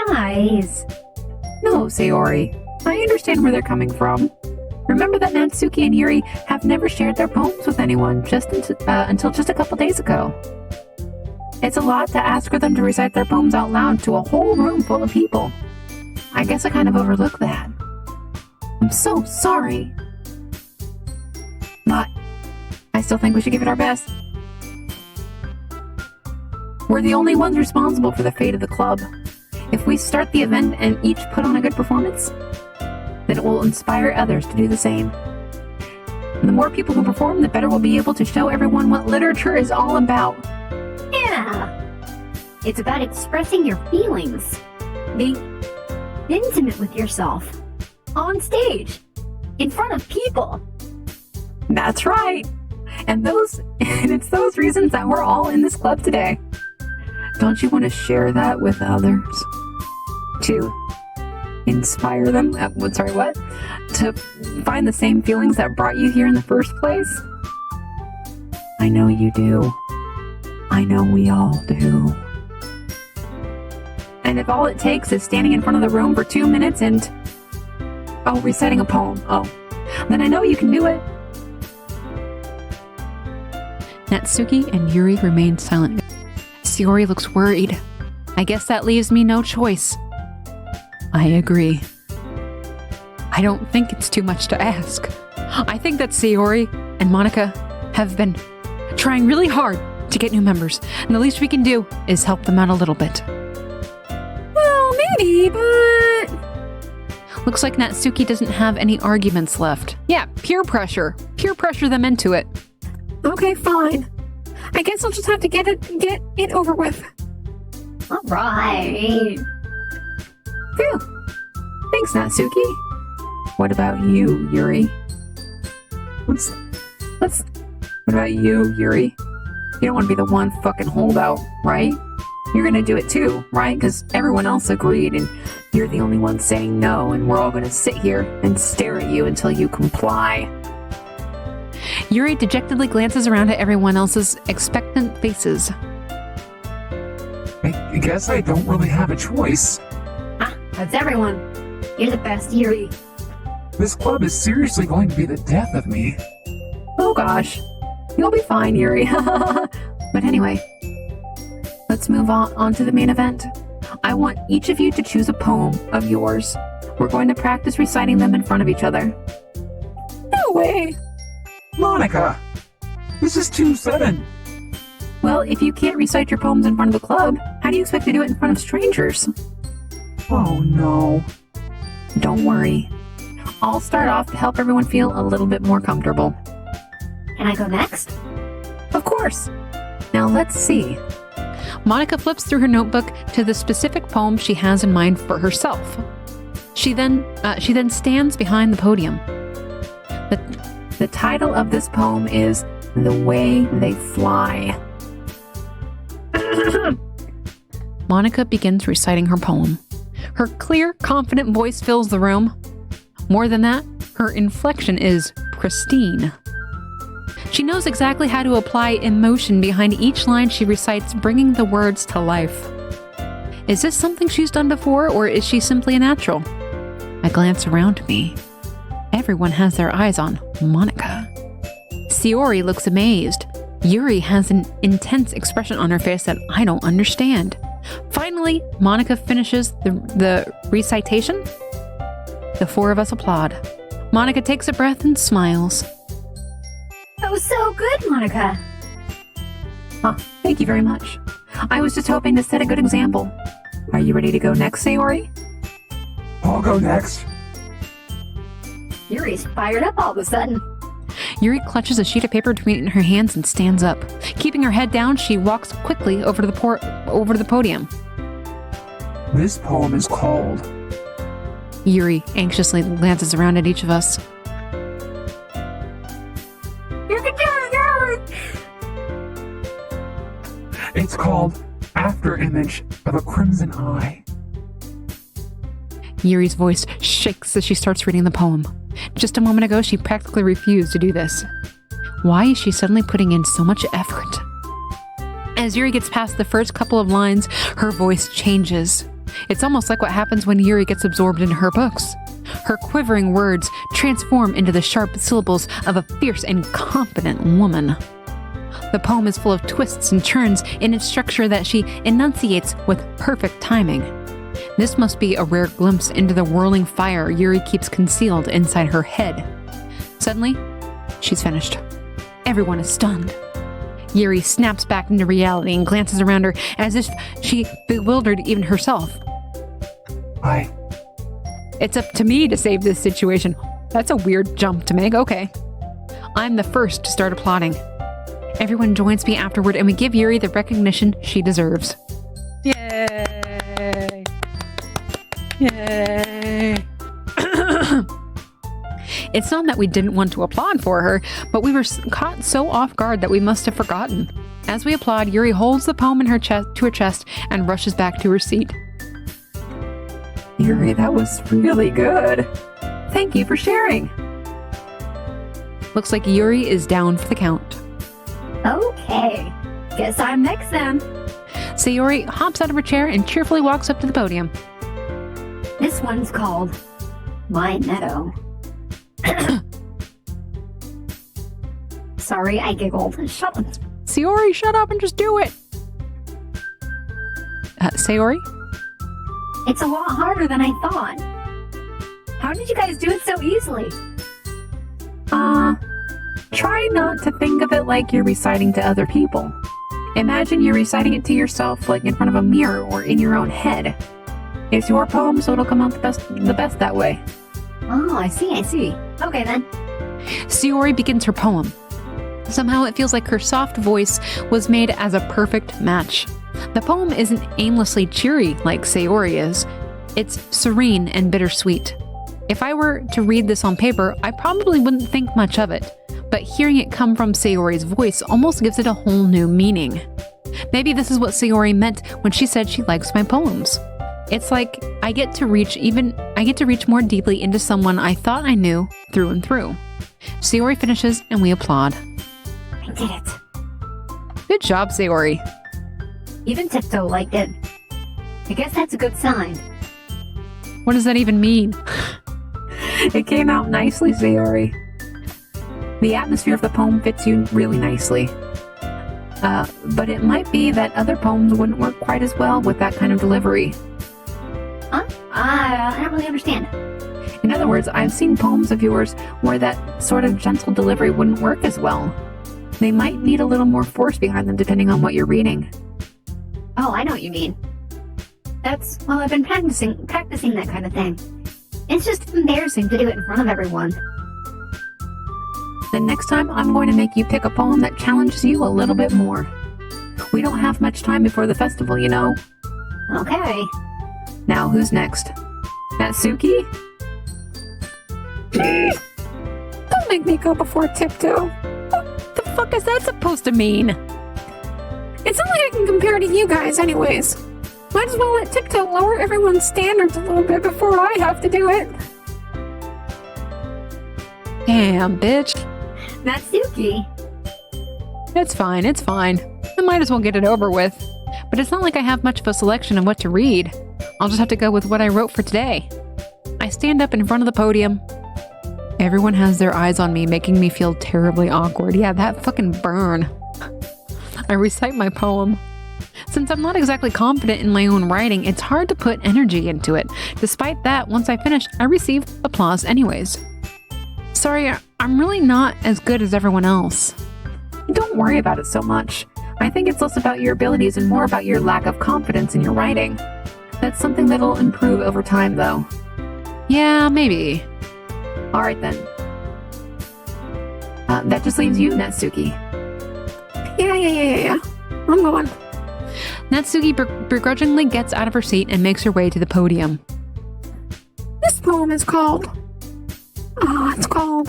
Guys. No, Sayori. I understand where they're coming from. Remember that Natsuki and Yuri have never shared their poems with anyone until just a couple days ago. It's a lot to ask for them to recite their poems out loud to a whole room full of people. I guess I kind of overlooked that. I'm so sorry. But I still think we should give it our best. We're the only ones responsible for the fate of the club. If we start the event and each put on a good performance, then it will inspire others to do the same. And the more people who perform, the better we'll be able to show everyone what literature is all about. Yeah. It's about expressing your feelings. Being intimate with yourself. On stage. In front of people. That's right. And it's those reasons that we're all in this club today. Don't you want to share that with others? To inspire them? To find the same feelings that brought you here in the first place? I know you do. I know we all do. And if all it takes is standing in front of the room for 2 minutes and reciting a poem, then I know you can do it. Natsuki and Yuri remain silent. Sayori looks worried. I guess that leaves me no choice. I agree. I don't think it's too much to ask. I think that Sayori and Monica have been trying really hard to get new members, and the least we can do is help them out a little bit. Well, maybe, but... Looks like Natsuki doesn't have any arguments left. Yeah, peer pressure. Peer pressure them into it. Okay, fine. I guess I'll just have to get it over with. All right. Phew. Thanks, Natsuki. What about you, Yuri? What about you, Yuri? You don't want to be the one fucking holdout, right? You're gonna do it too, right? Because everyone else agreed and you're the only one saying no, and we're all gonna sit here and stare at you until you comply. Yuri dejectedly glances around at everyone else's expectant faces. I guess I don't really have a choice. That's everyone. You're the best, Yuri. This club is seriously going to be the death of me. Oh gosh. You'll be fine, Yuri. But anyway, let's move on to the main event. I want each of you to choose a poem of yours. We're going to practice reciting them in front of each other. No way. Monica! This is too sudden. Well, if you can't recite your poems in front of the club, how do you expect to do it in front of strangers? Oh no. Don't worry. I'll start off to help everyone feel a little bit more comfortable. Can I go next? Of course. Now let's see. Monica flips through her notebook to the specific poem she has in mind for herself. She then stands behind the podium. The title of this poem is The Way They Fly. Monica begins reciting her poem. Her clear, confident voice fills the room. More than that, her inflection is pristine. She knows exactly how to apply emotion behind each line she recites, bringing the words to life. Is this something she's done before, or is she simply a natural? I glance around me. Everyone has their eyes on Monica. Sayori looks amazed. Yuri has an intense expression on her face that I don't understand. Finally, Monica finishes the recitation. The four of us applaud. Monica takes a breath and smiles. That was so good, Monica. Thank you very much. I was just hoping to set a good example. Are you ready to go next, Sayori? I'll go next. Yuri's fired up all of a sudden. Yuri clutches a sheet of paper between her hands and stands up. Keeping her head down, she walks quickly over to the podium. This poem is called... Yuri anxiously glances around at each of us. You can do it, It's called After Image of a Crimson Eye. Yuri's voice shakes as she starts reading the poem. Just a moment ago, she practically refused to do this. Why is she suddenly putting in so much effort? As Yuri gets past the first couple of lines, her voice changes. It's almost like what happens when Yuri gets absorbed into her books. Her quivering words transform into the sharp syllables of a fierce and confident woman. The poem is full of twists and turns in its structure that she enunciates with perfect timing. This must be a rare glimpse into the whirling fire Yuri keeps concealed inside her head. Suddenly, she's finished. Everyone is stunned. Yuri snaps back into reality and glances around her as if she bewildered even herself. Hi. It's up to me to save this situation. That's a weird jump to make. Okay. I'm the first to start applauding. Everyone joins me afterward and we give Yuri the recognition she deserves. Yay! Yay! It's not that we didn't want to applaud for her, but we were caught so off guard that we must have forgotten. As we applaud, Yuri holds the poem in her to her chest and rushes back to her seat. Yuri, that was really good. Thank you for sharing. Looks like Yuri is down for the count. Okay. Guess I'm next then. Sayori hops out of her chair and cheerfully walks up to the podium. This one's called My Meadow. Sorry, I giggled. Shut up. Sayori, shut up and just do it! Sayori? It's a lot harder than I thought. How did you guys do it so easily? Try not to think of it like you're reciting to other people. Imagine you're reciting it to yourself, like in front of a mirror or in your own head. It's your poem, so it'll come out the best that way. Oh, I see. Okay then. Sayori begins her poem. Somehow it feels like her soft voice was made as a perfect match. The poem isn't aimlessly cheery like Sayori is. It's serene and bittersweet. If I were to read this on paper, I probably wouldn't think much of it. But hearing it come from Sayori's voice almost gives it a whole new meaning. Maybe this is what Sayori meant when she said she likes my poems. It's like I get to reach more deeply into someone I thought I knew through and through. Sayori finishes and we applaud. I did it. Good job, Sayori. Even Tiptoe liked it. I guess that's a good sign. What does that even mean? It came out nicely, Sayori. The atmosphere of the poem fits you really nicely. But it might be that other poems wouldn't work quite as well with that kind of delivery. Huh? I don't really understand. In other words, I've seen poems of yours where that sort of gentle delivery wouldn't work as well. They might need a little more force behind them depending on what you're reading. Oh, I know what you mean. I've been practicing that kind of thing. It's just embarrassing to do it in front of everyone. Then next time, I'm going to make you pick a poem that challenges you a little bit more. We don't have much time before the festival, you know. Okay. Now, who's next? Natsuki? Don't make me go before Tiptoe. What the fuck is that supposed to mean? It's not like I can compare to you guys anyways. Might as well let Tiptoe lower everyone's standards a little bit before I have to do it. Damn, bitch. Natsuki. It's fine. I might as well get it over with. But it's not like I have much of a selection of what to read. I'll just have to go with what I wrote for today. I stand up in front of the podium. Everyone has their eyes on me, making me feel terribly awkward. Yeah, that fucking burn. I recite my poem. Since I'm not exactly confident in my own writing, it's hard to put energy into it. Despite that, once I finish, I receive applause anyways. Sorry, I'm really not as good as everyone else. Don't worry about it so much. I think it's less about your abilities and more about your lack of confidence in your writing. That's something that'll improve over time, though. Yeah, maybe. Alright then. That just leaves you, Natsuki. Yeah. I'm going. Natsuki begrudgingly gets out of her seat and makes her way to the podium. This poem is called... it's called...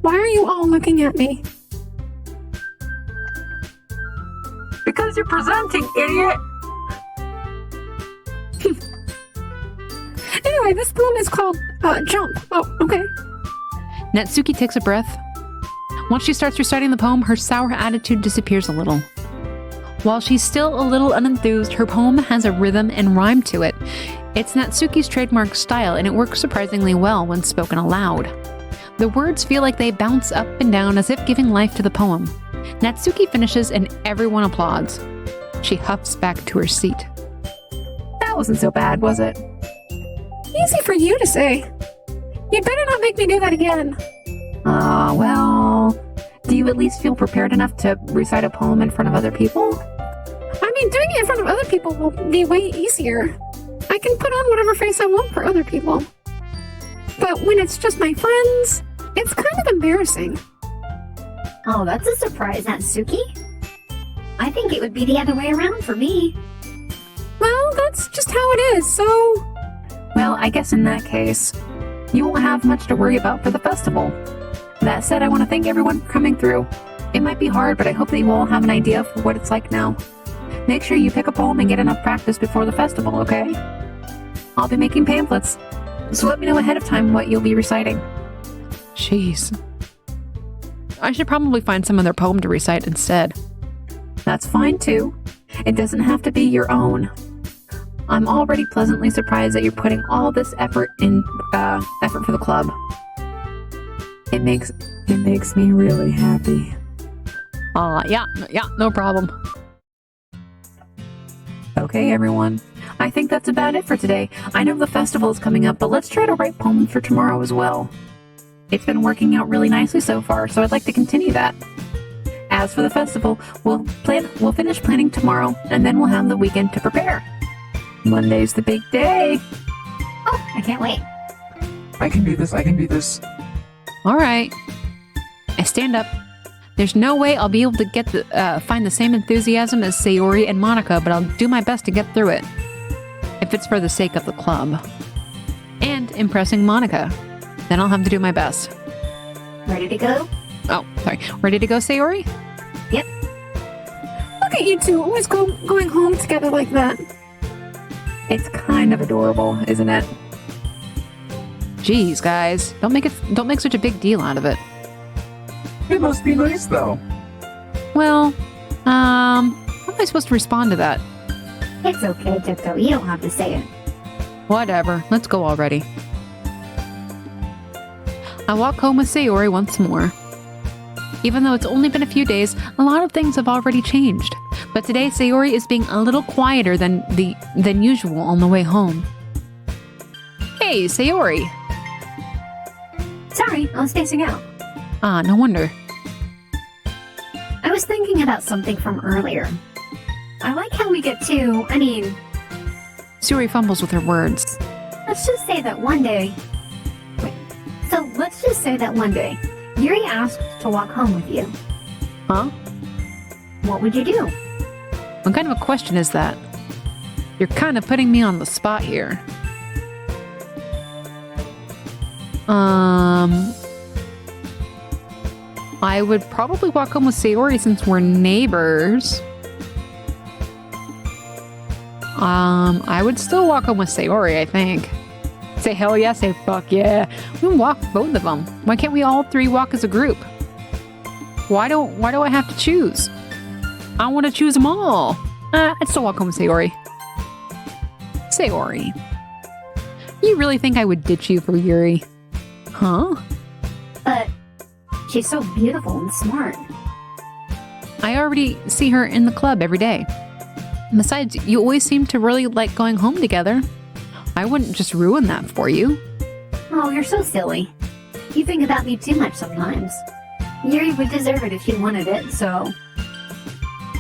Why are you all looking at me? Because you're presenting, idiot! Anyway, this poem is called, Jump. Oh, okay. Natsuki takes a breath. Once she starts reciting the poem, her sour attitude disappears a little. While she's still a little unenthused, her poem has a rhythm and rhyme to it. It's Natsuki's trademark style, and it works surprisingly well when spoken aloud. The words feel like they bounce up and down as if giving life to the poem. Natsuki finishes and everyone applauds. She huffs back to her seat. That wasn't so bad, was it? Easy for you to say. You'd better not make me do that again. Well, do you at least feel prepared enough to recite a poem in front of other people? I mean, doing it in front of other people will be way easier. I can put on whatever face I want for other people. But when it's just my friends, it's kind of embarrassing. Oh, that's a surprise, Natsuki. I think it would be the other way around for me. Well, that's just how it is, so... Well, I guess in that case, you won't have much to worry about for the festival. That said, I want to thank everyone for coming through. It might be hard, but I hope that you all have an idea for what it's like now. Make sure you pick a poem and get enough practice before the festival, okay? I'll be making pamphlets, so let me know ahead of time what you'll be reciting. Jeez. I should probably find some other poem to recite instead. That's fine too. It doesn't have to be your own. I'm already pleasantly surprised that you're putting all this effort for the club. It makes me really happy. Yeah, no problem. Okay, everyone. I think that's about it for today. I know the festival is coming up, but let's try to write poems for tomorrow as well. It's been working out really nicely so far, so I'd like to continue that. As for the festival, we'll finish planning tomorrow, and then we'll have the weekend to prepare. Monday's the big day. Oh, I can't wait. I can do this. All right. I stand up. There's no way I'll be able to find the same enthusiasm as Sayori and Monica, but I'll do my best to get through it. If it's for the sake of the club. And impressing Monica. Then I'll have to do my best. Ready to go? Oh, sorry. Ready to go, Sayori? Yep. Look at you two always going home together like that. It's kind of adorable, isn't it? Jeez, guys. Don't make such a big deal out of it. It must be nice, though. Well, how am I supposed to respond to that? It's okay, Tiptoe. You don't have to say it. Whatever. Let's go already. I walk home with Sayori once more. Even though it's only been a few days, a lot of things have already changed. But today, Sayori is being a little quieter than usual on the way home. Hey, Sayori. Sorry, I was spacing out. Ah, no wonder. I was thinking about something from earlier. I like how we get to, Sayori fumbles with her words. let's just say that one day... let's just say that one day, Yuri asked to walk home with you. Huh? What would you do? What kind of a question is that? You're kind of putting me on the spot here. I would probably walk home with Sayori since we're neighbors. I would still walk home with Sayori, I think. Say hell yeah, say fuck yeah. We can walk both of them. Why can't we all three walk as a group? Why do I have to choose? I want to choose them all. I'd still walk home with Sayori. Sayori. You really think I would ditch you for Yuri? Huh? But she's so beautiful and smart. I already see her in the club every day. Besides, you always seem to really like going home together. I wouldn't just ruin that for you. Oh, you're so silly. You think about me too much sometimes. Yuri would deserve it if she wanted it, so...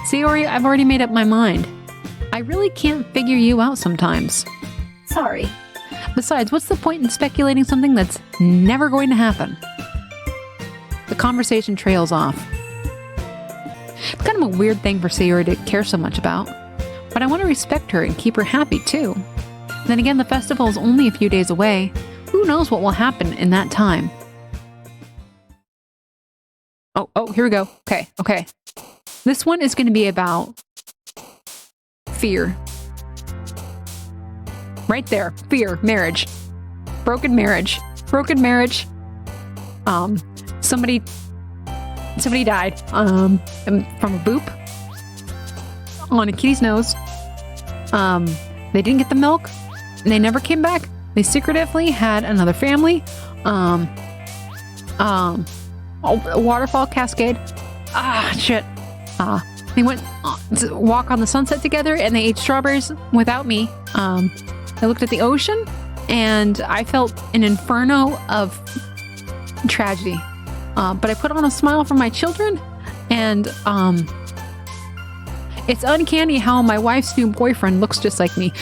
Sayori, I've already made up my mind. I really can't figure you out sometimes. Sorry. Besides, what's the point in speculating something that's never going to happen? The conversation trails off. It's kind of a weird thing for Sayori to care so much about, but I want to respect her and keep her happy too. Then again, the festival is only a few days away. Who knows what will happen in that time? Oh, here we go. Okay. This one is going to be about fear. Right there. Fear. Marriage. Broken marriage. Somebody died from a boop on a kitty's nose. They didn't get the milk. And they never came back. They secretively had another family. A waterfall cascade. Shit. They went to walk on the sunset together, and they ate strawberries without me. I looked at the ocean, and I felt an inferno of tragedy. But I put on a smile for my children, and it's uncanny how my wife's new boyfriend looks just like me.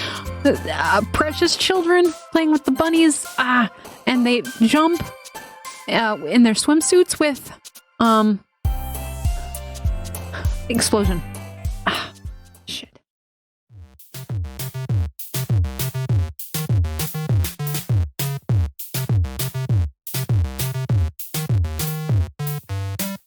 Precious children playing with the bunnies, and they jump in their swimsuits with explosion.